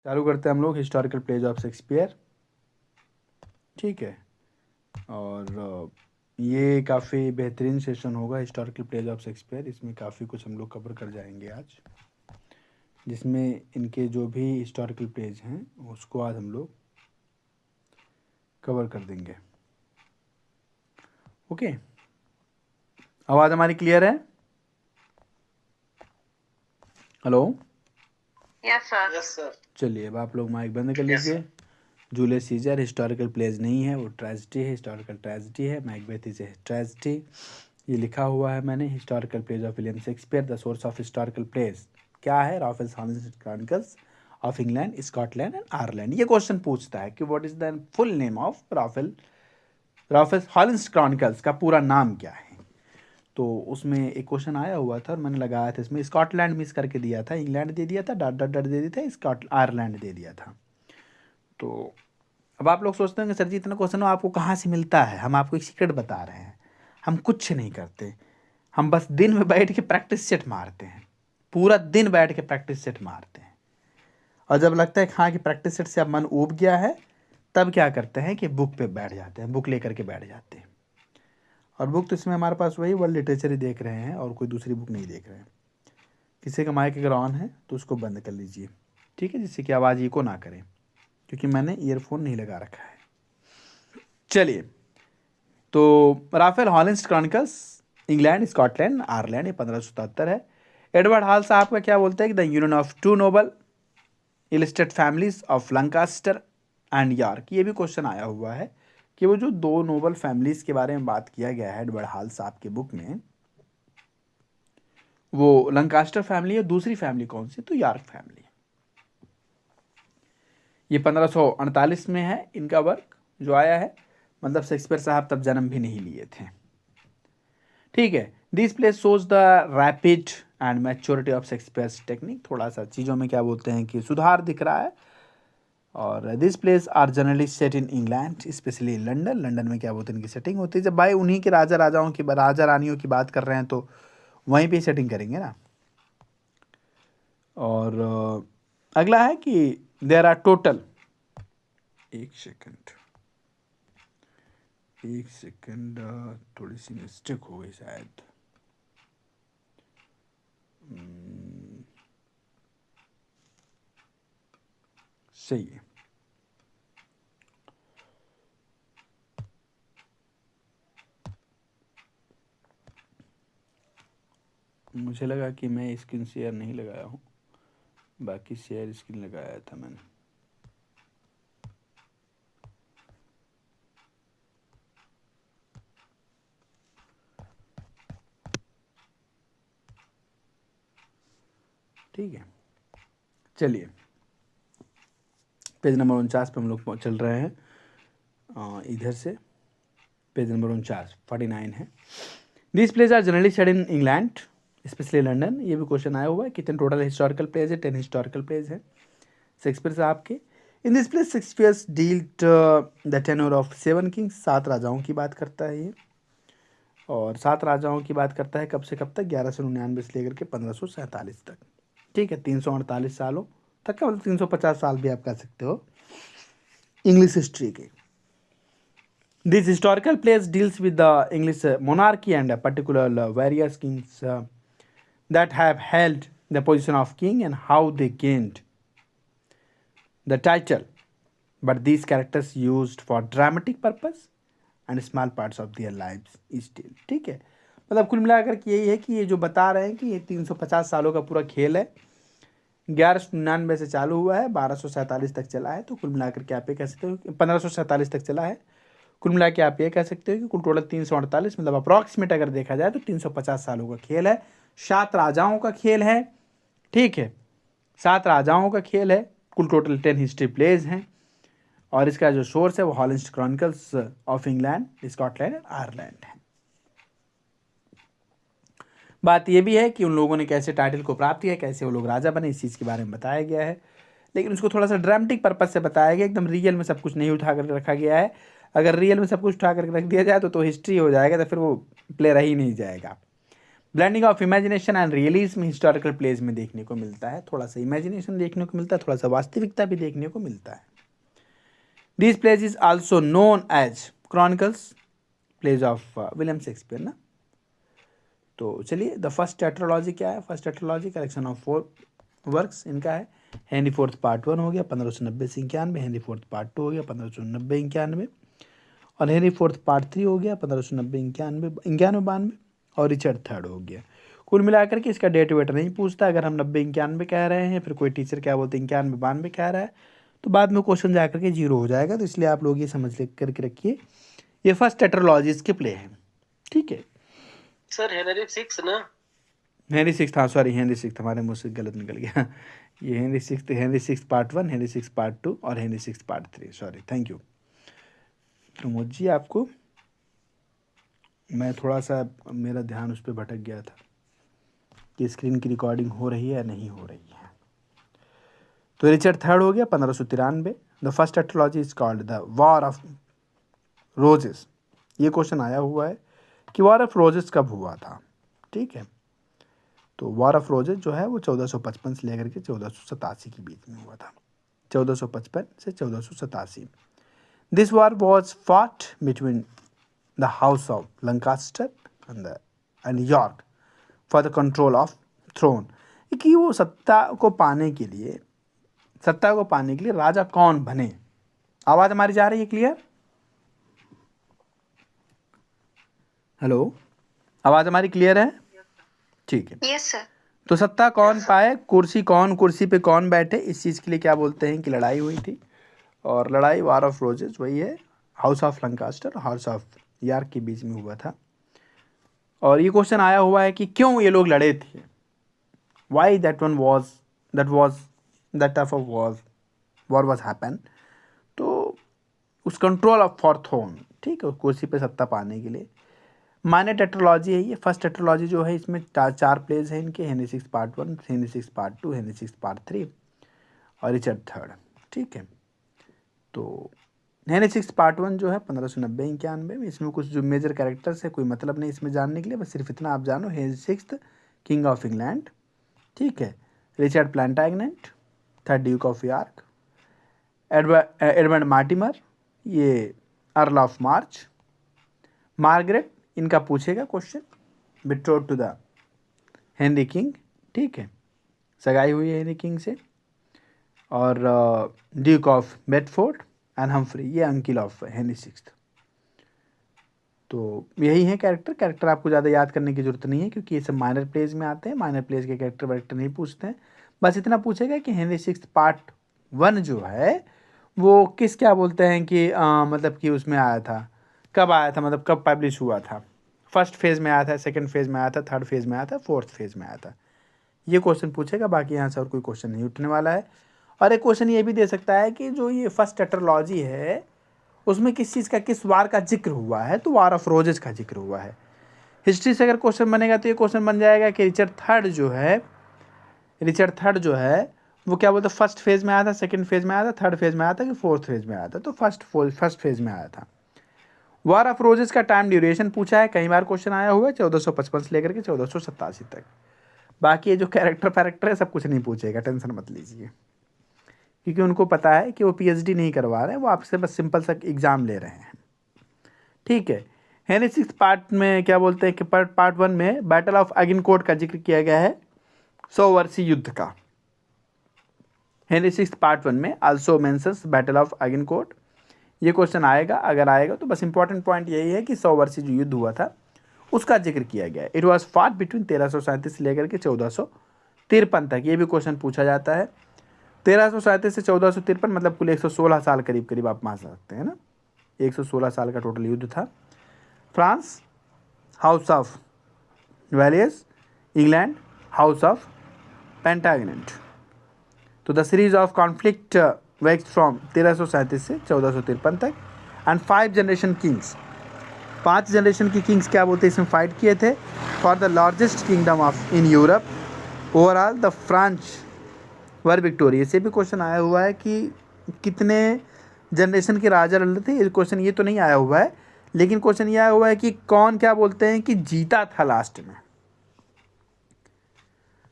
चालू करते हैं हम लोग हिस्टोरिकल प्लेज ऑफ शेक्सपियर। ठीक है, और ये काफ़ी बेहतरीन सेशन होगा हिस्टोरिकल प्लेज ऑफ शेक्सपियर। इसमें काफ़ी कुछ हम लोग कवर कर जाएंगे आज, जिसमें इनके जो भी हिस्टोरिकल प्लेज हैं उसको आज हम लोग कवर कर देंगे। ओके, आवाज़ हमारी क्लियर है? Hello, yes sir. चलिए अब आप लोग माइक बंद कर लीजिए। जूलियस सीजर हिस्टोरिकल प्लेज नहीं है, वो ट्रेजिडी है, हिस्टोरिकल ट्रेजिडी है। मैकबेथ इज ए ट्रेजिडी, ये लिखा हुआ है मैंने। Historical plays of William Shakespeare, the source of historical plays क्या है? Raphael's Holinshed Chronicles of England, Scotland and Ireland. ये क्वेश्चन पूछता है कि what is the full name of Raphael's Holinshed Chronicles का पूरा नाम क्या है? तो उसमें एक क्वेश्चन आया हुआ था और मैंने लगाया था इसमें। स्कॉटलैंड मिस करके दिया था, इंग्लैंड दे दिया था, डॉट डॉट डॉट दे दिया था, आयरलैंड दे दिया था। तो अब आप लोग सोचते हैं कि सर जी इतना क्वेश्चन आपको कहाँ से मिलता है? हम आपको एक सीक्रेट बता रहे हैं। हम कुछ नहीं करते, हम बस दिन में बैठ के प्रैक्टिस सेट मारते हैं। पूरा दिन बैठ के प्रैक्टिस सेट मारते हैं, और जब लगता है हाँ कि प्रैक्टिस सेट से अब मन ऊब गया है, तब क्या करते हैं कि बुक पे बैठ जाते हैं, बुक लेकर के बैठ जाते हैं। और बुक तो इसमें हमारे पास वही वर्ल्ड लिटरेचर ही देख रहे हैं और कोई दूसरी बुक नहीं देख रहे हैं। किसी का माइक अगर ऑन है तो उसको बंद कर लीजिए, ठीक है, जिससे कि आवाज़ इको ना करें, क्योंकि मैंने ईयरफोन नहीं लगा रखा है। चलिए, तो Raphael Holinshed Chronicles, England, Scotland, Ireland, ये 1577 है। एडवर्ड हॉल साहब का क्या बोलते हैं कि the union of two noble illustrious families of Lancaster and York. ये भी क्वेश्चन आया हुआ है कि वो जो दो नोबल फैमिलीज के बारे में बात किया गया है एडवर्ड हॉल साहब के बुक में, वो लंकास्टर फैमिली है, दूसरी फैमिली कौन सी? तो यॉर्क फैमिली। ये 1548 में है इनका वर्क जो आया है, मतलब शेक्सपियर साहब तब जन्म भी नहीं लिए थे। ठीक है, this place shows the rapid and maturity of Shakespeare's technique. थोड़ा सा चीज़ों में क्या बोलते हैं कि सुधार दिख रहा है। और this place are generally set in England, specially London. London में क्या बोलते हैं, इनकी सेटिंग होती है। जब भाई उन्हीं के राजा राजाओं की, राजा रानियों की बात कर रहे हैं तो वहीं पे सेटिंग करेंगे ना। और अगला है कि देर आर टोटल, एक सेकंड, थोड़ी सी मिस्टेक हो गई शायद। सही है। मुझे लगा कि मैं स्क्रीन शेयर नहीं लगाया हूँ, बाकी शेयर स्क्रीन लगाया था मैंने। ठीक है, चलिए पेज नंबर 49 पे हम लोग चल रहे हैं। इधर से पेज नंबर 49 है। This place are generally set in England, specially London. ये भी क्वेश्चन आया हुआ है। कितने टोटल हिस्टोरिकल प्लेस है? 10 हिस्टोरिकल प्लेस है शेक्सपियर साहब के। In this place Shakespeare dealt the tenure of 7 Kings. 7 राजाओं की बात करता है ये, और 7 राजाओं की बात करता है कब से कब तक? 1199 से लेकर के 1547 तक। ठीक है, 348 सालों तक का, मतलब 350 साल भी आप कह सकते हो इंग्लिश हिस्ट्री के। This historical place deals with the English monarchy and particular various kings that have held the position of king and how they gained the title, but these characters used for dramatic purpose and small parts of their lives still। ठीक है, मतलब कुल मिलाकर के यही है कि ये जो बता रहे हैं कि ये 350 सालों का पूरा खेल है। 1199 से चालू हुआ है, 1247 तक चला है। तो कुल मिलाकर के आप ये कह सकते हो, 1547 तक चला है। कुल मिला के आप ये कह सकते हो कि कुल टोटल 348, मतलब अप्रॉक्सीमेट अगर देखा जाए तो 350 सालों का खेल है। 7 राजाओं का खेल है। ठीक है, 7 राजाओं का खेल है। कुल टोटल 10 हिस्ट्री प्लेज हैं, और इसका जो सोर्स है वो Holinshed Chronicles of England, Scotland and Ireland है। बात ये भी है कि उन लोगों ने कैसे टाइटल को प्राप्त किया, कैसे वो लोग राजा बने, इस चीज़ के बारे में बताया गया है। लेकिन उसको थोड़ा सा ड्रामेटिक पर्पज से बताया गया, एकदम रियल में सब कुछ नहीं उठा कर रखा गया है। अगर रियल में सब कुछ उठा कर रख दिया जाए तो हिस्ट्री हो जाएगा, तो फिर वो प्ले रह ही नहीं जाएगा। Blending of imagination and realism historical plays में देखने को मिलता है, थोड़ा सा इमेजिनेशन देखने को मिलता है, थोड़ा सा वास्तविकता भी देखने को मिलता है। This plays is also known as chronicles plays of William Shakespeare ना। तो चलिए, द फर्स्ट टेट्रालॉजी क्या है? First tetralogy collection of 4 works इनका है। हेनरी फोर्थ पार्ट 1 हो गया 1590 से 91, हेनरी फोर्थ पार्ट 2 हो गया 1590 91, और हेनरी फोर्थ पार्ट 3 हो गया 1590 91 92, और रिचर्ड थर्ड हो गया। कुल मिलाकर के इसका डेट वेट नहीं पूछता। अगर हम 90 91 कह रहे हैं, फिर कोई टीचर क्या बोलते हैं 91 92 कह रहा है, तो बाद में क्वेश्चन जाकर के 0 हो जाएगा। तो इसलिए आप लोग ये समझ करके रखिए, ये फर्स्ट टेट्रालॉजीज के प्ले हैं, ठीक है सर। हेनरी 6 ना, हेनरी 6, हाँ सॉरी हेनरी 6 हमारे मुँह से गलत निकल गया। ये हेनरी 6 पार्ट 1, हेनरी 6 पार्ट 2 और Henry 6 part 3, sorry, thank you Pramod ji. आपको मैं थोड़ा सा, मेरा ध्यान उस पर भटक गया था कि स्क्रीन की रिकॉर्डिंग हो रही है या नहीं हो रही है। तो रिचर्ड थर्ड हो गया 1593। The first tetralogy is called the war of roses. ये क्वेश्चन आया हुआ है कि वॉर ऑफ रोजेस कब हुआ था, ठीक है। तो वॉर ऑफ रोजेस जो है वो 1455 से लेकर के 1487 के बीच में हुआ था, 1455 से 1487। This war was fought between the house of Lancaster and York for the control of throne, कि वो सत्ता को पाने के लिए राजा कौन बने। आवाज़ हमारी जा रही है क्लियर? हेलो, आवाज़ हमारी क्लियर है? ठीक है। Yes, sir. तो सत्ता कौन पाए, कुर्सी पे कौन बैठे, इस चीज़ के लिए क्या बोलते हैं कि लड़ाई हुई थी। और लड़ाई वॉर ऑफ रोजेस वही है, हाउस ऑफ लंकास्टर और हाउस ऑफ यॉर्क के बीच में हुआ था। और ये क्वेश्चन आया हुआ है कि क्यों ये लोग लड़े थे, why that type of war was happen. तो उस कंट्रोल ऑफ फॉर थ्रोन, ठीक है, कुर्सी पे सत्ता पाने के लिए। माइनर टेट्रालॉजी है ये। फर्स्ट टेट्रालॉजी जो है इसमें 4 प्लेज हैं इनके, Henry 6 part 1, Henry 6 part 2, Henry 6 part 3 और रिचर्ड थर्ड, ठीक है। तो हेनरी 6 पार्ट 1 जो है 1590 91 में, इसमें कुछ जो मेजर कैरेक्टर्स है कोई मतलब नहीं इसमें जानने के लिए, बस सिर्फ इतना आप जानो, हेनरी 6 किंग ऑफ इंग्लैंड, ठीक है, Richard Plantagenet third Duke of York, Edward Mortimer ये अर्ल ऑफ मार्च, मार्गरेट इनका पूछेगा question, betrothed to the Henry king, ठीक है, सगाई हुई है हेनरी किंग से, और Duke of Bedford and Humphrey ये अंकिल ऑफ हेनरी 6। तो यही है कैरेक्टर आपको ज़्यादा याद करने की ज़रूरत नहीं है, क्योंकि ये सब माइनर प्लेज में आते हैं। माइनर प्लेज के कैरेक्टर नहीं पूछते हैं, बस इतना पूछेगा कि हेनरी 6 पार्ट 1 जो है वो किस क्या बोलते हैं कि मतलब कि उसमें आया था, कब आया था, मतलब कब पब्लिश हुआ था। फर्स्ट फेज़ में आया था, सेकंड फेज़ में आया था, थर्ड फेज़ में आया था, फोर्थ फेज़ में आया था, ये क्वेश्चन पूछेगा। बाकी यहाँ से और कोई क्वेश्चन नहीं उठने वाला है। और एक क्वेश्चन ये भी दे सकता है कि जो ये फर्स्ट टेट्रालॉजी है उसमें किस चीज़ का, किस वार का जिक्र हुआ है, तो वार ऑफ रोजेस का जिक्र हुआ है। हिस्ट्री से अगर क्वेश्चन बनेगा तो ये क्वेश्चन बन जाएगा कि रिचर्ड थर्ड जो है वो क्या बोलते, फर्स्ट फेज़ में आया था, सेकंड फेज़ में आया था, थर्ड फेज़ में आया था कि फोर्थ फेज़ में आया था, तो फर्स्ट फेज़ में आया था। वार ऑफ रोजेस का टाइम ड्यूरेशन पूछा है, कई बार क्वेश्चन आया हुआ है, 1455 से लेकर के 1487 तक। बाकी ये जो कैरेक्टर है सब कुछ नहीं पूछेगा, टेंशन मत लीजिए, क्योंकि उनको पता है कि वो पीएचडी नहीं करवा रहे हैं, वो आपसे बस सिंपल सा एग्ज़ाम ले रहे हैं, ठीक है। हेनरी 6 पार्ट में क्या बोलते हैं कि पार्ट 1 में बैटल ऑफ अगिनकोर्ट का जिक्र किया गया है, 100 वर्षीय युद्ध का। हेनरी 6 पार्ट 1 में आल्सो मेंशंस बैटल ऑफ अगिनकोर्ट। ये क्वेश्चन आएगा, अगर आएगा तो बस इंपॉर्टेंट पॉइंट यही है कि 100 वर्षीय जो युद्ध हुआ था उसका जिक्र किया गया है। इट वॉज फाट बिटवीन 1337 से लेकर के 1453 तक, ये भी क्वेश्चन पूछा जाता है। 1337 से 1453 मतलब कुल 116 साल करीब आप मान सकते हैं ना, 116 साल का टोटल युद्ध था। France house of Valois, England house of Plantagenet. तो द सीरीज ऑफ कॉन्फ्लिक्ट वेक्स फ्रॉम 1337 से 1453 तक एंड 5 जनरेशन किंग्स, 5 जनरेशन की किंग्स क्या बोलते हैं इसमें फाइट किए थे for the largest kingdom of in Europe. Overall the French were victorious. ये भी क्वेश्चन आया हुआ है कि कितने जनरेशन के राजा लड़े थे, ये क्वेश्चन ये तो नहीं आया हुआ है, लेकिन क्वेश्चन ये आया हुआ है कि कौन क्या बोलते हैं कि जीता था लास्ट में,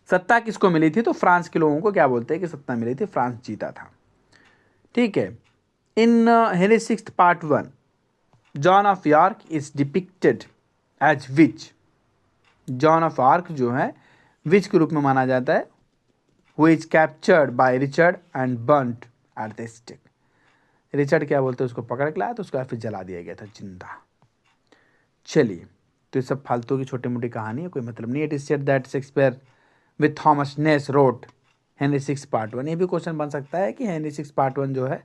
सत्ता किसको मिली थी? तो फ्रांस के लोगों को क्या बोलते हैं कि सत्ता मिली थी, फ्रांस जीता था। ठीक है। In Henry sixth part 1 John of York is depicted as witch? John of Arc जो है विच के रूप में माना जाता है? Who is captured by Richard and burned at the stake. Richard क्या बोलते हैं, उसको पकड़ के लाया तो उसको फिर जला दिया गया था जिंदा। चलिए, तो ये सब फालतू की छोटी मोटी कहानी है, कोई मतलब नहीं। It is said that Shakespeare with Thomas Nashe wrote Henry six part 1। ये भी क्वेश्चन बन सकता है कि हेनरी सिक्स पार्ट 1 जो है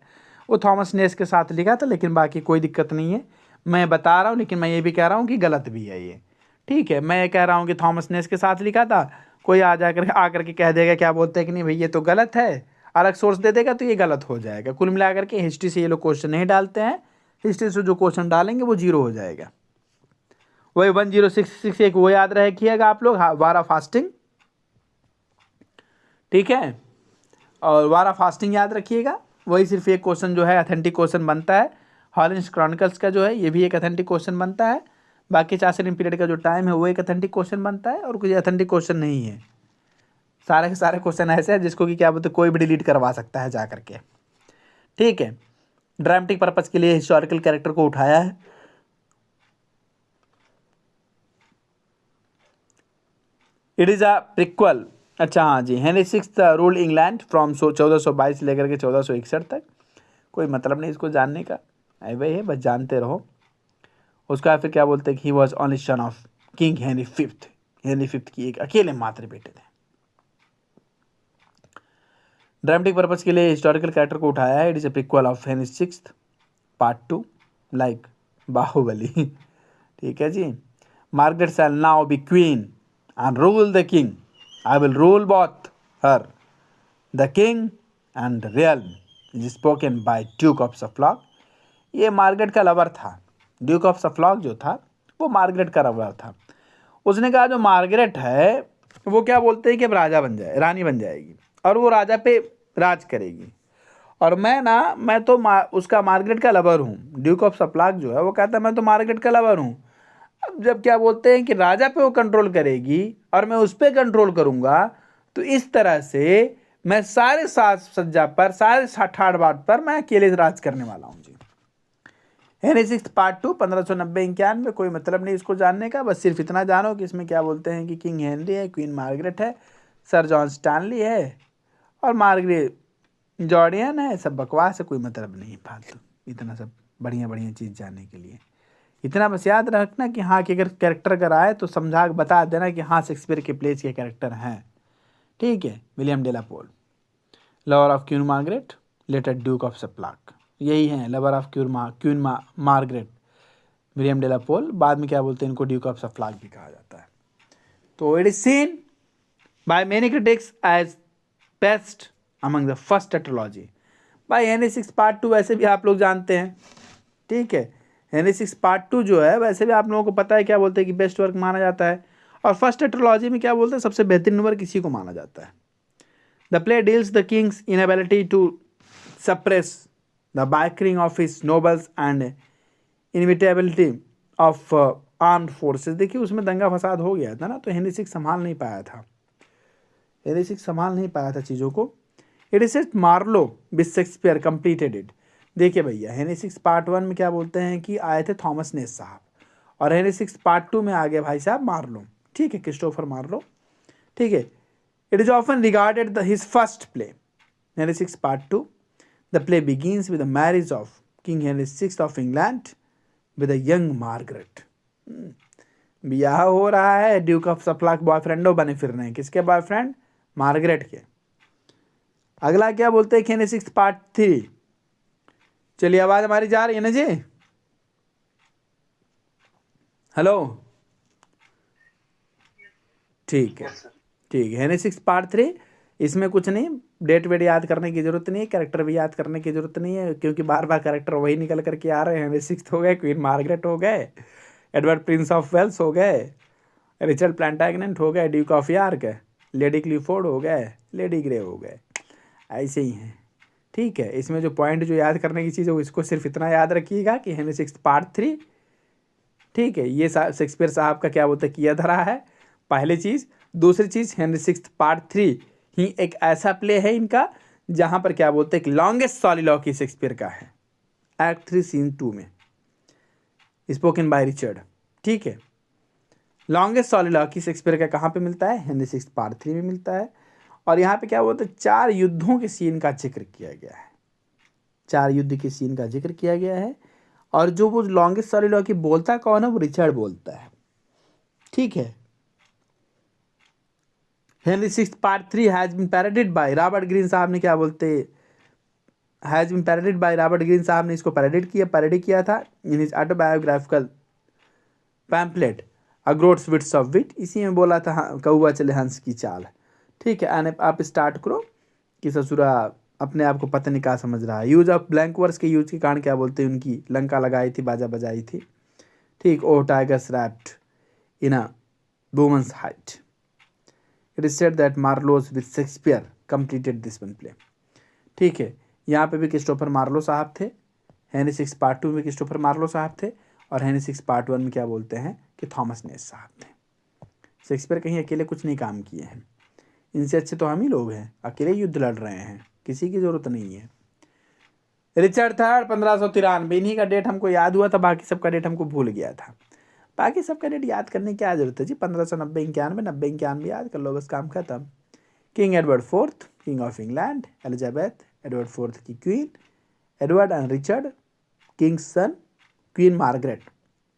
वो थॉमस नेस के साथ लिखा था, लेकिन बाकी कोई दिक्कत नहीं है, मैं बता रहा हूँ। लेकिन मैं ये भी कह रहा हूँ कि गलत भी है ये। ठीक है, मैं ये कह रहा हूँ कि थॉमस नेस के साथ लिखा था, कोई आकर के कह देगा, क्या बोलते हैं कि नहीं भाई ये तो गलत है, अलग सोर्स दे देगा तो ये गलत हो जाएगा। कुल मिलाकर के हिस्ट्री से ये लोग क्वेश्चन नहीं डालते हैं, हिस्ट्री से जो क्वेश्चन डालेंगे वो 0 हो जाएगा। वही 1066 एक वो याद रखिएगा आप लोग, वारा फास्टिंग। ठीक है, और वारा फास्टिंग याद रखिएगा। वही सिर्फ एक क्वेश्चन जो है अथेंटिक क्वेश्चन बनता है। हॉलिंस क्रॉनिकल्स का जो है ये भी एक अथेंटिक क्वेश्चन बनता है। बाकी चार्ल्स पीरियड का जो टाइम है वो एक अथेंटिक क्वेश्चन बनता है, और कुछ अथेंटिक क्वेश्चन नहीं है। सारे के सारे क्वेश्चन ऐसे हैं जिसको कि क्या बोलते कोई भी डिलीट करवा सकता है जा करके। ठीक है, ड्रामेटिक पर्पस के लिए हिस्टोरिकल कैरेक्टर को उठाया है। It is a prequel. अच्छा हाँ जी, Henry sixth ruled England from 1422 से लेकर के 1461 तक। कोई मतलब नहीं इसको जानने का, आई वही है, बस जानते रहो। उसका फिर क्या बोलते हैं कि he was only son of king Henry fifth. Henry fifth की एक अकेले मात्र बेटे थे। ड्रामेटिक पर्पस के लिए हिस्टोरिकल कैरेक्टर को उठाया है। It is a prequel of Henry sixth part 2 like Baahubali. ठीक है जी। Margaret shall now be queen and rule the king. I will rule both her. The king and realm is spoken by Duke of Suffolk. ये Margaret का lover था। Duke of सफलॉक जो था वो Margaret का लवर था। उसने कहा जो मार्गरेट है वो क्या बोलते हैं कि अब राजा बन जाए, रानी बन जाएगी, और वो राजा पे राज करेगी। और मैं तो उसका मार्गरेट का लवर हूँ। ड्यूक ऑफ सफलॉक जो है वो कहता है मैं तो मार्गरेट का लवर हूँ। अब जब क्या बोलते हैं कि राजा पे वो कंट्रोल करेगी और मैं उस पर कंट्रोल करूंगा, तो इस तरह से मैं सारे साज सज्जा पर, सारे ठाड़ बाट पर मैं अकेले राज करने वाला हूँ जी। Henry sixth part 2 1590-91। कोई मतलब नहीं इसको जानने का, बस सिर्फ इतना जानो कि इसमें क्या बोलते हैं कि किंग हेनरी है, क्वीन मार्गरेट है, सर जॉन स्टैनली है, और मार्गरेट जॉर्डियन है। सब बकवास है, कोई मतलब नहीं फालतू इतना सब बढ़िया बढ़िया चीज़ जानने के लिए। इतना बस याद रखना कि हाँ कि अगर कैरेक्टर अगर आए तो समझा बता देना कि हाँ शेक्सपियर के प्लेस के कैरेक्टर हैं। ठीक है, William de la Pole, lover of queen Margaret, later Duke of Suffolk, यही है lover of queen Margaret, William de la Pole. बाद में क्या बोलते हैं इनको ड्यूक ऑफ सफलॉक भी कहा जाता है। तो it is seen by many critics as best among the first tetralogy by Henry six part 2। वैसे भी आप लोग जानते हैं, ठीक है, हेनरी सिक्स पार्ट 2 जो है वैसे भी आप लोगों को पता है क्या बोलते हैं कि बेस्ट वर्क माना जाता है। और फर्स्ट टेट्रोलॉजी में क्या बोलते हैं सबसे बेहतरीन वर्क इसी को माना जाता है। The play deals the king's inability to suppress the bickering of his nobles and inevitability of armed forces. देखिए उसमें दंगा फसाद हो गया था ना, तो हेनरी सिक्स संभाल नहीं पाया था, हेनरी सिक्स संभाल नहीं पाया था चीज़ों को। It is Marlowe with Shakespeare completed it. देखिए भैया, हेनरी सिक्स पार्ट 1 में क्या बोलते हैं कि आए थे थॉमस नेस साहब, और हेनरी सिक्स पार्ट 2 में आ गए भाई साहब मार्लो। ठीक है, क्रिस्टोफर मार्लो। ठीक है, it is often regarded his first play Henry six part 2। The play begins with the marriage of king Henry six of England with a young Margaret. ब्याह हो रहा है, ड्यूक ऑफ सफलॉक बॉयफ्रेंडो बने फिर रहे हैं। किसके बॉयफ्रेंड? मार्गरेट के। अगला क्या बोलते हैं हेनरी सिक्स पार्ट 3। चलिए आवाज हमारी जा रही है ना जी? हेलो, ठीक है, ठीक है। हेनरी सिक्स पार्ट 3, इसमें कुछ नहीं, डेट वेट याद करने की जरूरत नहीं है, कैरेक्टर भी याद करने की जरूरत नहीं है, क्योंकि बार बार कैरेक्टर वही निकल करके आ रहे हैं। हेनरी सिक्स हो गए, क्वीन मार्गरेट हो गए, एडवर्ड प्रिंस ऑफ वेल्स हो गए, रिचर्ड प्लांटागेनेट हो गए, Duke of York, lady Clifford हो गए, लेडी ग्रे हो गए, ऐसे ही हैं। ठीक है, इसमें जो पॉइंट जो याद करने की चीज़ है वो इसको सिर्फ इतना याद रखिएगा कि हेनरी सिक्स पार्ट 3। ठीक है, ये शेक्सपियर साहब का क्या बोलते किया धरा है पहली चीज़। दूसरी चीज़ हेनरी सिक्स्थ पार्ट 3 ही एक ऐसा प्ले है इनका जहाँ पर क्या बोलते हैं कि लॉन्गेस्ट सॉलिलॉक्वी शेक्सपियर का है, एक्ट 3 सीन 2 में, स्पोकन बाय रिचर्ड। ठीक है, लॉन्गेस्ट सॉलिलॉक्वी शेक्सपियर का कहाँ पे मिलता है? हेनरी सिक्स्थ पार्ट 3 में मिलता है। और यहाँ पे क्या बोलते हैं 4 युद्धों के सीन का जिक्र किया गया है, 4 युद्ध के सीन का जिक्र किया गया है। और जो वो लॉन्गेस्ट सॉलिलॉक्वी बोलता कौन है? वो रिचर्ड बोलता है। ठीक है, Henry sixth part 3 has been parodied by Robert Greene साहब ने क्या बोलते has been parodied by Robert Greene साहब ने इसको पैरोडी किया था in his autobiographical pamphlet a groats wits of wit. इसी में बोला था कौवा चले हंस की चाल। ठीक है, आने आप स्टार्ट करो कि ससुरा अपने आप को पता नहीं क्या समझ रहा है। यूज ऑफ ब्लैंक वर्स के यूज के कारण क्या बोलते हैं उनकी लंका लगाई थी, बाजा बजाई थी। ठीक, O tigers wrapped in a woman's hide. It is said that Marlowe's with Shakespeare completed this one play. ठीक है, यहाँ पे भी क्रिस्टोफर मार्लो साहब थे, हेनरी सिक्स्थ पार्ट 2 में क्रिस्टोफर मार्लो साहब थे, और हेनरी सिक्स्थ पार्ट 1 में क्या बोलते हैं कि थॉमस नेस साहब थे। शेक्सपियर कहीं अकेले कुछ नहीं काम किए हैं, इनसे अच्छे तो हम ही लोग हैं, अकेले युद्ध लड़ रहे हैं, किसी की जरूरत नहीं है। रिचर्ड थर्ड 1593, इन्हीं का डेट हमको याद हुआ था, बाकी सबका डेट हमको भूल गया था। बाकी सबका डेट याद करने की क्या जरूरत है जी? 1590 91 90 91 याद कर लो, बस काम खत्म। King Edward fourth, king of England, Elizabeth Edward fourth की queen, Edward and Richard king's son, queen Margaret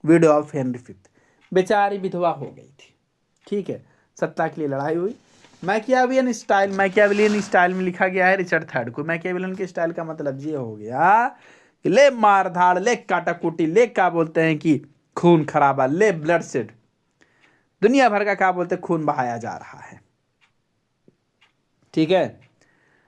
widow of Henry fifth, बेचारी विधवा हो गई थी। ठीक है, सत्ता के लिए लड़ाई हुई। मैकियावेलियन स्टाइल में लिखा गया है रिचर्ड थर्ड को। मैकियावेलियन के स्टाइल का मतलब ये हो गया कि ले मार धाड़, ले काटाकुटी, ले क्या बोलते हैं कि खून खराबा, ले ब्लड शेड, दुनिया भर का क्या बोलते हैं खून बहाया जा रहा है। ठीक है,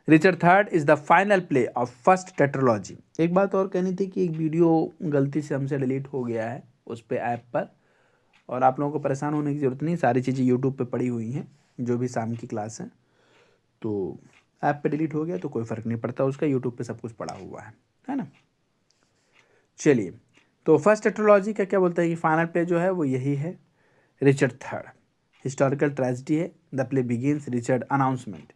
Richard third is the final play of first tetralogy. एक बात और कहनी थी कि एक वीडियो गलती से हमसे डिलीट हो गया है उस पे ऐप पर, और आप लोगों को परेशान होने की ज़रूरत नहीं, सारी चीज़ें यूट्यूब पे पड़ी हुई हैं, जो भी शाम की क्लास है। तो ऐप पे डिलीट हो गया तो कोई फ़र्क नहीं पड़ता उसका, यूट्यूब पे सब कुछ पड़ा हुआ है ना। चलिए, तो फर्स्ट टेट्रोलॉजी का क्या बोलता है कि फाइनल प्ले जो है वो यही है, रिचर्ड थर्ड, हिस्टोरिकल ट्रेजेडी है। The play begins Richard announcement.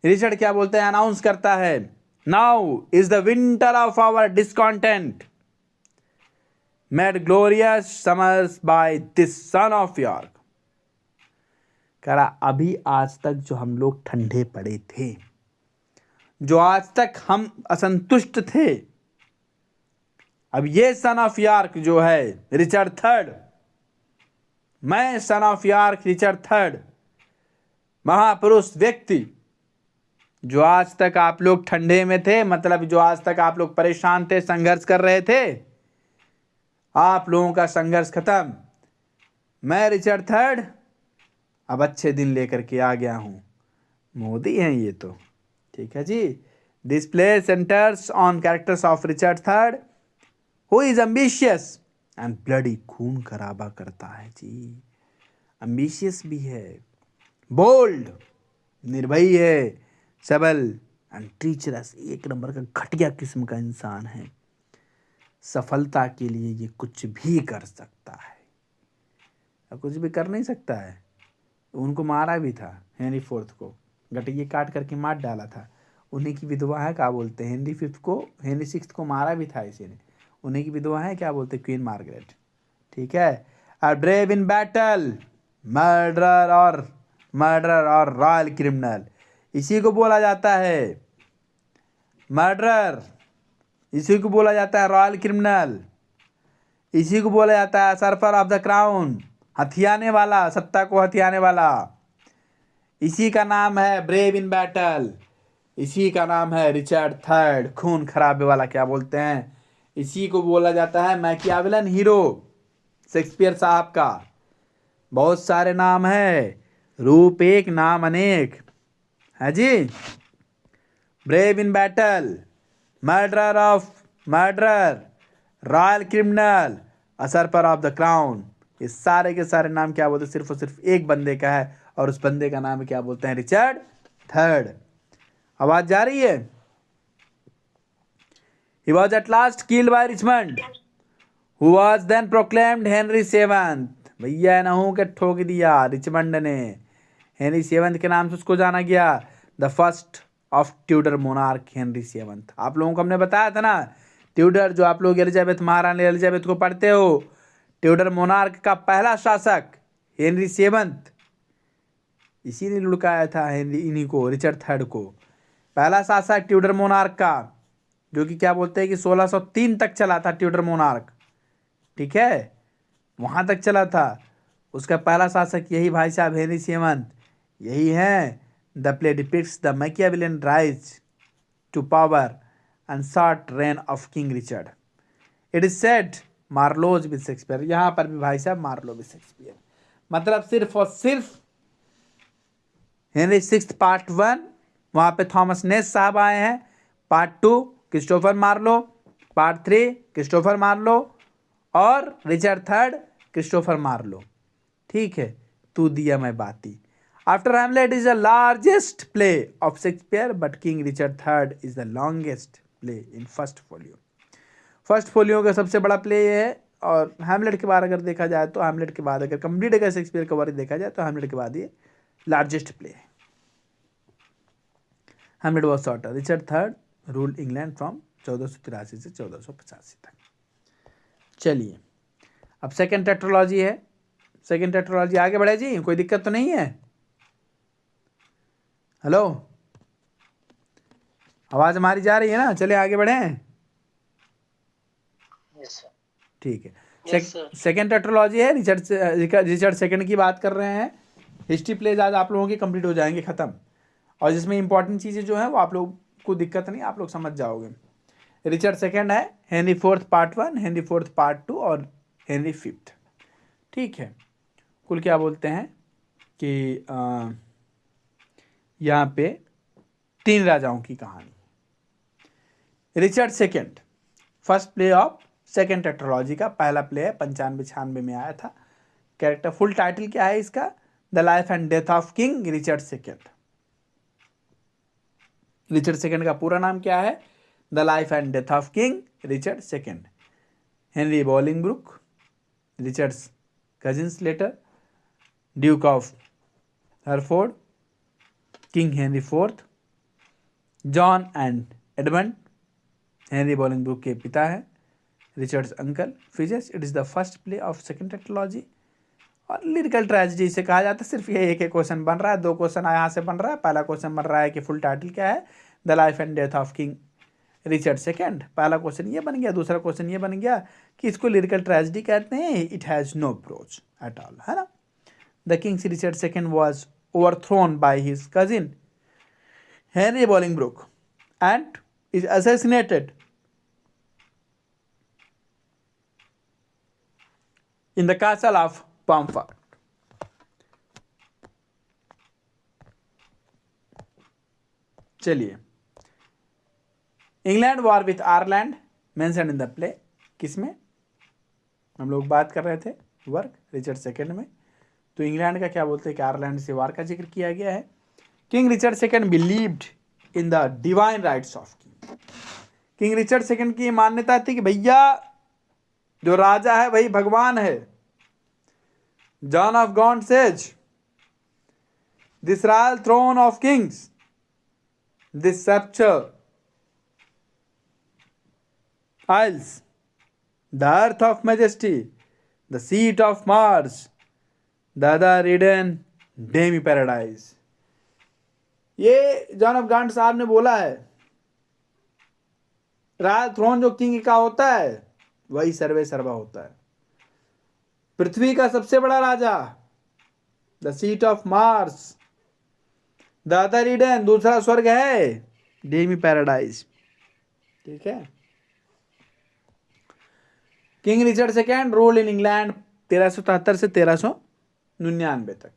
Richard क्या बोलते हैं? अनाउंस करता है, now is the winter of our discontent made glorious summers by this son of York. कह रहा अभी आज तक जो हम लोग ठंडे पड़े थे, जो आज तक हम असंतुष्ट थे, अब ये सन ऑफ यॉर्क जो है रिचर्ड थर्ड, मैं सन ऑफ यॉर्क रिचर्ड थर्ड, महापुरुष व्यक्ति, जो आज तक आप लोग ठंडे में थे, मतलब जो आज तक आप लोग परेशान थे, संघर्ष कर रहे थे, आप लोगों का संघर्ष खत्म। मैं रिचर्ड थर्ड अब अच्छे दिन लेकर के आ गया हूं। मोदी हैं ये तो। ठीक है जी, this play centres on characters of Richard third who is ambitious and bloody, खून खराबा करता है जी, एम्बिशियस भी है, बोल्ड निर्भयी है, सबल एंड ट्रीचरस, एक नंबर का घटिया किस्म का इंसान है। सफलता के लिए ये कुछ भी कर सकता है, और कुछ भी कर नहीं सकता है। उनको मारा भी था, हेनरी फोर्थ को गटिये काट करके मार डाला था। उन्हीं की विधवा है, क्या बोलते हैं, हेनरी फिफ्थ को, हेनरी सिक्स्थ को मारा भी था इसी ने, उन्हीं की विधवा है, क्या बोलते हैं, क्वीन मार्गरेट। ठीक है, are brave in battle, murderer और रॉयल क्रिमिनल, इसी को बोला जाता है मर्डरर, इसी को बोला जाता है रॉयल क्रिमिनल, इसी को बोला जाता है सर्फर ऑफ द क्राउन, हथियाने वाला, सत्ता को हथियाने वाला। इसी का नाम है ब्रेव इन बैटल, इसी का नाम है रिचर्ड थर्ड, खून खराबे वाला क्या बोलते हैं, इसी को बोला जाता है मैकियावेलियन हीरो शेक्सपियर साहब का। बहुत सारे नाम है, रूप एक नाम अनेक है जी। Brave in battle, murderer, royal criminal, usurper of the crown, ये सारे के सारे नाम क्या बोलते हैं, सिर्फ और सिर्फ एक बंदे का है, और उस बंदे का नाम क्या बोलते हैं, रिचर्ड थर्ड। आवाज जा रही है? He was at last killed by Richmond, who was then proclaimed Henry VII। भैया नहू के ठोक दिया रिचमंड ने, हेनरी सेवंथ के नाम से उसको जाना गया, the first of Tudor monarch Henry seventh. आप लोगों को हमने बताया था ना, ट्यूडर जो आप लोग एलिजाबेथ महारानी एलिजाबेथ को पढ़ते हो, ट्यूडर मोनार्क का पहला शासक हेनरी सेवंथ, इसी ने लुढ़काया था हेनरी इन्हीं को, रिचर्ड थर्ड को। पहला शासक ट्यूडर मोनार्क का, जो कि क्या बोलते हैं कि 1603 तक चला था ट्यूडर मोनार्क, ठीक है, वहां तक चला था। उसका पहला शासक यही भाई साहब हेनरी सेवंथ, यही है। The play depicts the Machiavellian rise to power and short reign of king Richard. It is said Marlowe's with Shakespeare, यहाँ पर भी भाई साहब मार्लो विद शेक्सपियर, मतलब सिर्फ और सिर्फ हेनरी सिक्स्थ पार्ट 1, वहाँ पे थॉमस नेस साहब आए हैं, part 2 Christopher Marlowe, part 3 Christopher Marlowe और रिचर्ड थर्ड क्रिस्टोफर मार्लो, ठीक है। तू दिया मैं बाती। After Hamlet is the largest play of Shakespeare but king Richard third is the longest play in first folio. First folio का सबसे बड़ा प्ले ये है, और हैमलेट के बाद अगर देखा जाए तो हैमलेट के बाद अगर कंप्लीट अगर शेक्सपियर का वर्क देखा जाए तो हैमलेट के बाद ये लार्जेस्ट प्ले है। Hamlet was shorter. Richard third ruled England from 1483 से 1485 तक। चलिए अब सेकेंड टेट्रोलॉजी है। सेकेंड टेट्रोलॉजी आगे बढ़े जी, कोई दिक्कत तो नहीं है? हेलो, आवाज हमारी जा रही है ना? चले आगे बढ़े, ठीक है। सेकेंड टेट्रोलॉजी है, रिचर्ड सेकंड की बात कर रहे हैं। हिस्ट्री प्लेज आज आप लोगों की कंप्लीट हो जाएंगे खत्म, और जिसमें इंपॉर्टेंट चीज़ें जो हैं वो आप लोग को दिक्कत नहीं, आप लोग समझ जाओगे। रिचर्ड सेकंड है, Henry fourth part 1, Henry fourth part 2 और हेनरी फिफ्थ, ठीक है। कुल क्या बोलते हैं कि यहाँ पे 3 राजाओं की कहानी। Richard second, first play of second tetralogy का पहला प्ले है, 95-96 में आया था। कैरेक्टर फुल टाइटल क्या है इसका? The life and death of king Richard second. Richard second का पूरा नाम क्या है? The life and death of king Richard second. Henry Bolingbroke, Richard's cousin later, Duke of Hereford, king Henry fourth, John and Edmund Henry Bolingbroke के पिता है, Richard's uncle, फिजेस। It is the first play of second tetralogy. और lyrical tragedy से कहा जाता है। सिर्फ ये एक क्वेश्चन बन रहा है, 2 क्वेश्चन यहाँ से बन रहा है। पहला क्वेश्चन बन रहा है कि फुल टाइटल क्या है? The life and death of king Richard second. पहला क्वेश्चन ये बन गया। दूसरा क्वेश्चन ये बन गया कि इसको लिरिकल ट्रेजेडी कहते हैं, it has no prose at all, है ना। The king Richard second was overthrown by his cousin Henry Bolingbroke and is assassinated in the castle of Pomfret. चलिए, England war with Ireland mention in the play, किसमें हम लोग बात कर रहे थे? वर्क रिचर्ड सेकंड में। तो इंग्लैंड का क्या बोलते हैं कि आयरलैंड से वार का जिक्र किया गया है। King Richard second believed in the divine rights of king. King Richard second की मान्यता थी कि भैया जो राजा है वही भगवान है। John of Gaunt says this royal throne of kings, this sceptre isles, the earth of majesty, the seat of Mars, the other hidden demi paradise। ये जॉन ऑफ गॉड साहब ने बोला है। रॉयल थ्रोन जो किंग का होता है वही सर्वे सर्वा होता है। पृथ्वी का सबसे बड़ा राजा, the seat of Mars, the other Eden, दूसरा स्वर्ग है, डेमी पैराडाइज, ठीक है। King Richard second rule in England 1373 से 1399 तक।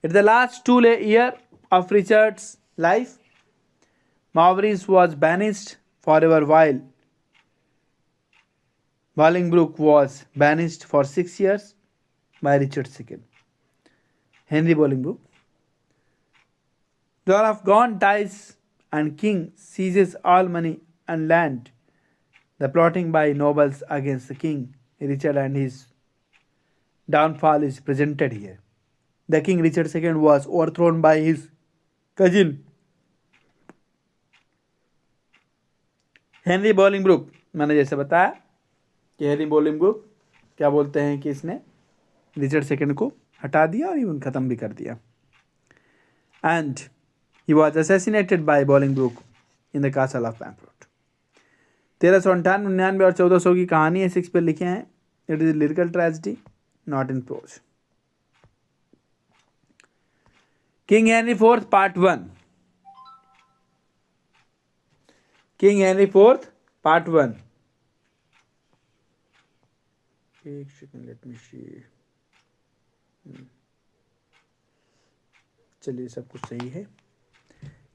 It the last 2 year of Richard's life, Maurice was banished forever while Bolingbroke was banished for 6 years by Richard II. Henry Bolingbroke. John of Gaunt dies and king seizes all money and land. The plotting by nobles against the king, Richard, and his downfall is presented here. The king Richard second was overthrown by his cousin Henry Bolingbroke. मैंने जैसे बताया कि Henry बोलिंगब्रुक क्या बोलते हैं कि इसने Richard second को हटा दिया और इवन ख़त्म भी कर दिया। And he was assassinated by Bolingbroke in the castle of Pomfret. 1398 और 1400 की कहानी है, शेक्सपियर लिखे हैं। It is lyrical tragedy, not in prose. King Henry fourth part 1। King Henry fourth part 1। एक सेकंड, लेट मी सी। चलिए सब कुछ सही है।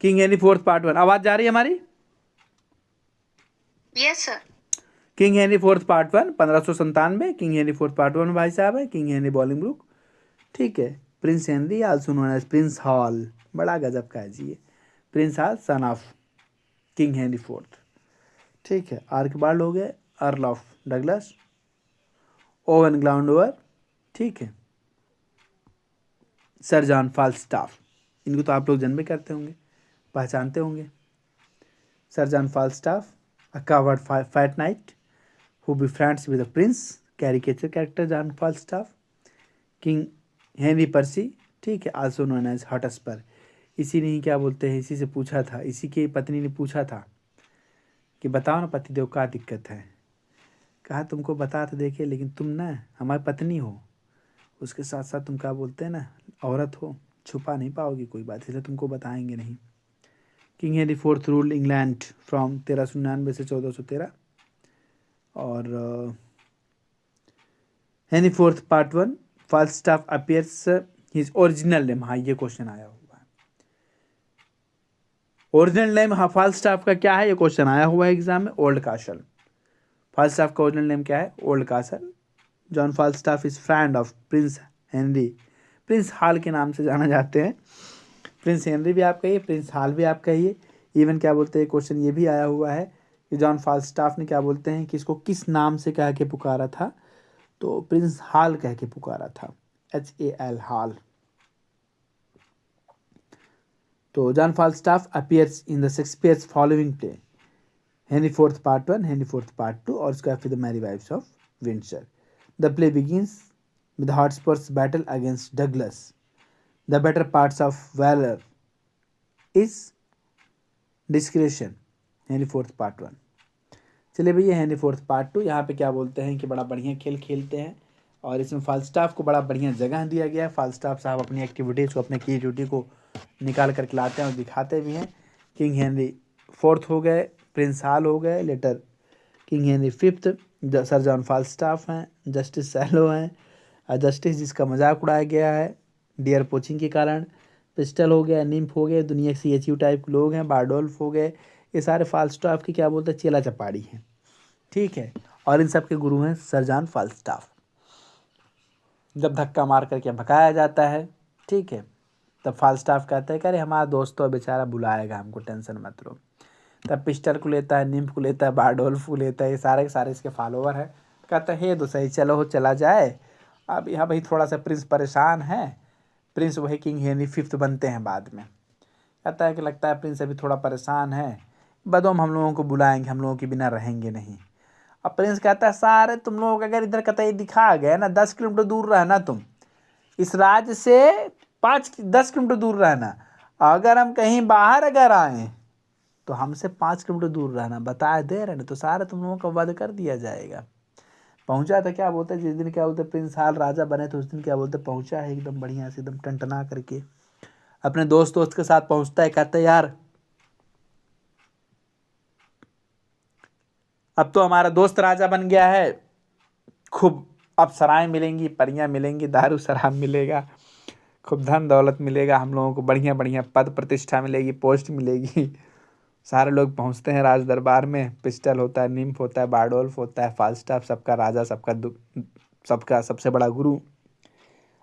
किंग हेनरी फोर्थ पार्ट 1, आवाज जा रही है हमारी? Yes, sir. King Henry fourth part 1 1597। King Henry fourth part 1 भाई साहब है किंग हेनरी बोलिंगब्रुक, ठीक है। Prince Henry also known as prince Hal, बड़ा गजब का है जी ये। Prince Hal son of king Henry fourth, ठीक है। आर्कबाल्ड हो गए, earl of Douglas, Owen Glendower, ठीक है। सर जॉन फाल्स्टाफ, इनको तो आप लोग जन्म करते होंगे, पहचानते होंगे। Sir John Falstaff, a coward fat knight who befriends with the prince, caricature character John Falstaff. King Henry Percy, ठीक है, आल्सो नोन एज हॉटस्पर। इसी ने ही क्या बोलते हैं, इसी से पूछा था, इसी की पत्नी ने पूछा था कि बताओ ना पतिदेव क्या दिक्कत है। कहा तुमको बता तो देखे, लेकिन तुम ना हमारी पत्नी हो, उसके साथ साथ तुम क्या बोलते हैं ना औरत हो, छुपा नहीं पाओगी कोई बात, इसलिए तुमको बताएंगे नहीं। King Henry fourth ruled England from 1399 से 1413। और Henry fourth part 1 Falstaff appears his original name. हाँ ये क्वेश्चन आया हुआ है, ओरिजिनल नेम हाँ फाल्स्टाफ का क्या है, ये क्वेश्चन आया हुआ है एग्जाम में। ओल्ड कासल, फाल्स्टाफ का ओरिजिनल नेम क्या है? Oldcastle. John Falstaff is friend of prince Henry, prince Hal के नाम से जाना जाते हैं। प्रिंस हेनरी भी आप कहिए, प्रिंस हॉल भी आप कहिए। इवन क्या बोलते हैं, क्वेश्चन ये भी आया हुआ है कि जॉन फाल्स्टाफ ने क्या बोलते हैं कि इसको किस नाम से कह के पुकारा था, तो प्रिंस हॉल कह के पुकारा था, HAL हॉल। तो John Falstaff appears in the Shakespeare's following play, Henry fourth part 1, Henry fourth part 2 और उसके बाद फिर the merry wives of Windsor. The play begins with Hotspur's battle against Douglas, the better part of valour is discretion, Henry fourth part 1। चलिए भैया Henry fourth part 2, यहाँ पे क्या बोलते हैं कि बड़ा बढ़िया खेल खेलते हैं और इसमें फाल्स्टाफ को बड़ा बढ़िया जगह दिया गया है। फाल्स्टाफ साहब अपनी एक्टिविटीज़ को, अपने क्रिएटिविटी को निकाल कर लाते हैं और दिखाते भी हैं। किंग हेनरी फोर्थ हो गए, प्रिंस हॉल हो गए, later king Henry fifth, sir John Falstaff हैं, जस्टिस सैलो हैं, जस्टिस जिसका मजाक उड़ाया गया है डियर पोचिंग के कारण, पिस्टल हो गया, निम्फ हो गए, दुनिया के CHU टाइप के लोग हैं, बारडोल्फ हो गए, ये सारे फाल्स्टाफ की क्या बोलते हैं चेला चपाड़ी हैं, ठीक है। और इन सब के गुरु हैं सर जॉन फाल्स्टाफ। जब धक्का मार करके भगाया जाता है, ठीक है, तब फाल्स्टाफ कहता है कि अरे हमारा दोस्त तो बेचारा बुलाएगा हमको, टेंशन मत लो। तब पिस्टल को लेता है, निम्फ को लेता है, बारडोल्फ को लेता है, ये सारे के सारे इसके फॉलोवर हैं। कहता है हे तो सही, चलो हो चला जाए। अब यहाँ भाई थोड़ा सा प्रिंस परेशान है, प्रिंस वही किंग हेनरी फिफ्थ बनते हैं बाद में। कहता है कि लगता है प्रिंस अभी थोड़ा परेशान है, बदोम हम लोगों को बुलाएंगे, हम लोगों के बिना रहेंगे नहीं। अब प्रिंस कहता है सारे तुम लोग अगर इधर कतई दिखा गए ना, 10 किलोमीटर दूर रहना, तुम इस राज्य से 5-10 किलोमीटर दूर रहना। अगर हम कहीं बाहर अगर आए तो हमसे 5 किलोमीटर दूर रहना, बता दे रहे ना, तो सारा तुम लोगों का वध कर दिया जाएगा। पहुंचा था क्या बोलते हैं, जिस दिन क्या बोलते प्रिंस हॉल राजा बने तो उस दिन क्या बोलते पहुंचा है एकदम बढ़िया से, एकदम टनटना करके अपने दोस्त के साथ पहुंचता है। कहता है यार अब तो हमारा दोस्त राजा बन गया है, खूब अप्सराएं मिलेंगी, परियां मिलेंगी, दारू शराब मिलेगा, खूब धन दौलत मिलेगा, हम लोगों को बढ़िया बढ़िया पद प्रतिष्ठा मिलेगी, पोस्ट मिलेगी। सारे लोग पहुंचते हैं राज दरबार में, पिस्टल होता है, निम्फ होता है, बारडोल्फ होता है, फाल्स्टाफ सबका राजा, सबका सबसे बड़ा गुरु,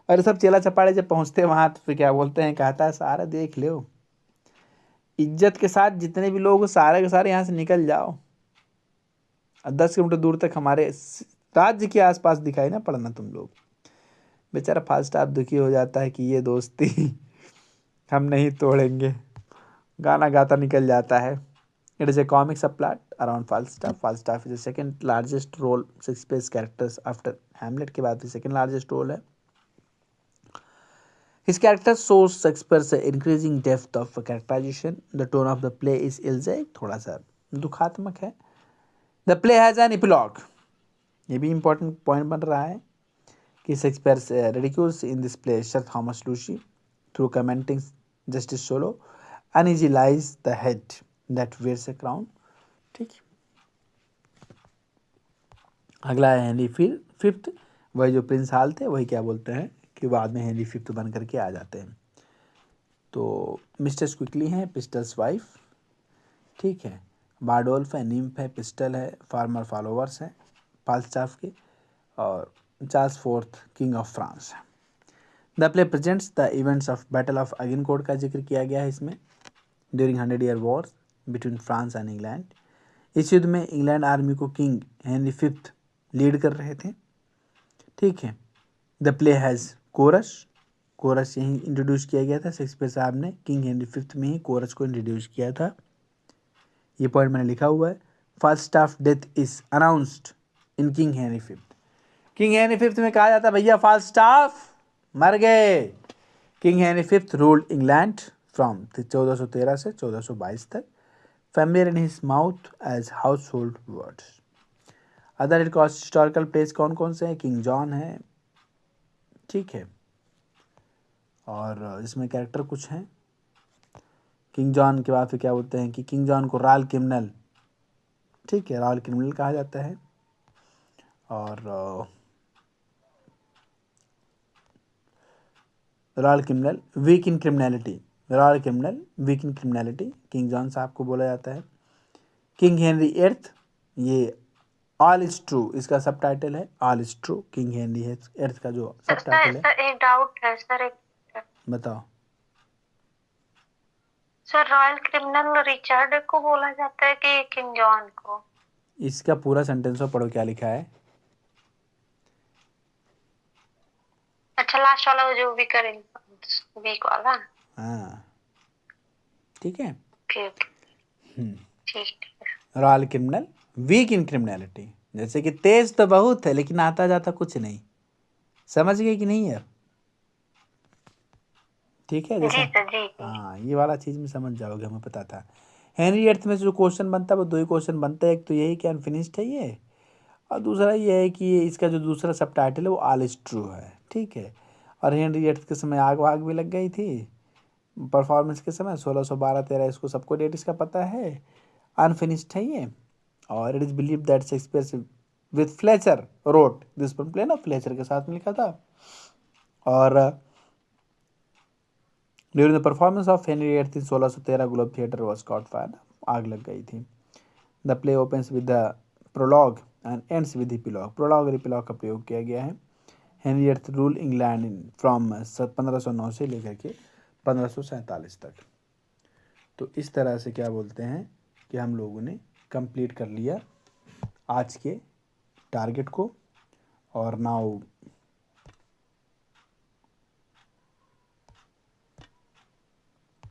और सब चेला चपाड़े जब पहुंचते हैं वहां तो फिर क्या बोलते हैं, कहता है सारा देख लो, इज्जत के साथ जितने भी लोग सारे के सारे यहाँ से निकल जाओ, 10 किलोमीटर दूर तक हमारे राज्य के आसपास दिखाई ना पड़ना तुम लोग। बेचारा फाल्स्टाफ दुखी हो जाता है कि ये दोस्ती हम नहीं तोड़ेंगे, गाना गाता निकल जाता है। It is a comic subplot around Falstaff. Falstaff is the second largest role Shakespeare characters after Hamlet के बाद सेकंड लार्जेस्ट रोल है। His character shows Shakespeare's increasing depth of characterization. The tone of the play is elgic, थोड़ा सा दुखात्मक है। The play has an epilogue. ये भी important point बन रहा है कि Shakespeare ridicules in this play Sir Thomas Lucy through commenting Justice Solo. Uneasy lies the head that wears a crown. ठीक। अगला है हेनरी फिफ्थ। वही जो प्रिंस हाल थे वही क्या बोलते हैं कि बाद में हेनरी फिफ्थ बन करके आ जाते हैं। तो मिस्टर क्विकली हैं पिस्टल्स वाइफ, ठीक है। बारडोल्फ है, निम्फ है, पिस्टल है, फार्मर फॉलोवर्स हैं फाल्स्टाफ के, और Charles fourth king of France है। The play presents the events of battle of Agincourt का जिक्र किया गया है इसमें, during 100 year war between France and England. इस युद्ध में इंग्लैंड आर्मी को किंग हेनरी फिफ्थ लीड कर रहे थे, ठीक है। The play has chorus, chorus यहीं इंट्रोड्यूस किया गया था शेक्सपियर साहब ने, किंग हेनरी फिफ्थ में ही कोरस को इंट्रोड्यूस किया था। ये पॉइंट मैंने लिखा हुआ है। Falstaff death is announced in king Henry fifth. King Henry fifth में कहा जाता है भैया फाल्स्टाफ मर गए। King Henry fifth ruled England from 1413 से 1422 तक, familiar in his mouth as household words. Other historical place कौन कौन से हैं? किंग जॉन है, ठीक है, और इसमें कैरेक्टर कुछ हैं। किंग जॉन के बाद फिर क्या बोलते हैं कि किंग जॉन को रॉयल क्रिमिनल, ठीक है, रॉयल क्रिमिनल कहा जाता है। और royal criminal weak in criminality, royal criminal weak in criminality king John साहब को बोला जाता है। किंग हेनरी एर्थ, ये ऑल इज ट्रू इसका सब टाइटल है, all is true king Henry eighth का जो सब टाइटल है। सर एक डाउट है सर, एक बताओ। सर रॉयल क्रिमिनल रिचर्ड को बोला जाता है कि किंग जॉन को? इसका पूरा सेंटेंस पढ़ो क्या लिखा है। अच्छा लास्ट वाला जो वीक वाला, हाँ ठीक है। ठीक ठीक। Royal criminal weak in criminality, जैसे कि तेज तो बहुत है लेकिन आता जाता कुछ नहीं, समझ गए कि नहीं यार? ठीक है, जैसे हाँ ये वाला चीज़ में समझ जाओगे, हमें पता था। हेनरी एर्थ में जो क्वेश्चन बनता है वो दो ही क्वेश्चन बनता है, एक तो यही कि अनफिनिश्ड है ये, और दूसरा ये है कि इसका जो दूसरा सब टाइटल है वो ऑल इज ट्रू है, ठीक है। और हेनरी एर्थ के समय आग वाग भी लग गई थी परफॉर्मेंस के समय, 1612-13 इसको सबको डेट इसका पता है, अनफिनिश्ड है ये। और it is believe that Shakespeare with Fletcher wrote this play ना, फ्लेचर के साथ में लिखा था। और during the performance of Henry eight in 1613 Globe theatre was caught fire, आग लग गई थी। The play opens with the prologue and ends with epilogue, prologue और इपिलॉग का प्रयोग किया गया है। Henry eight rule England in from 1509 से लेकर के 1547 तक। तो इस तरह से क्या बोलते हैं कि हम लोगों ने कंप्लीट कर लिया आज के टारगेट को, और नाउ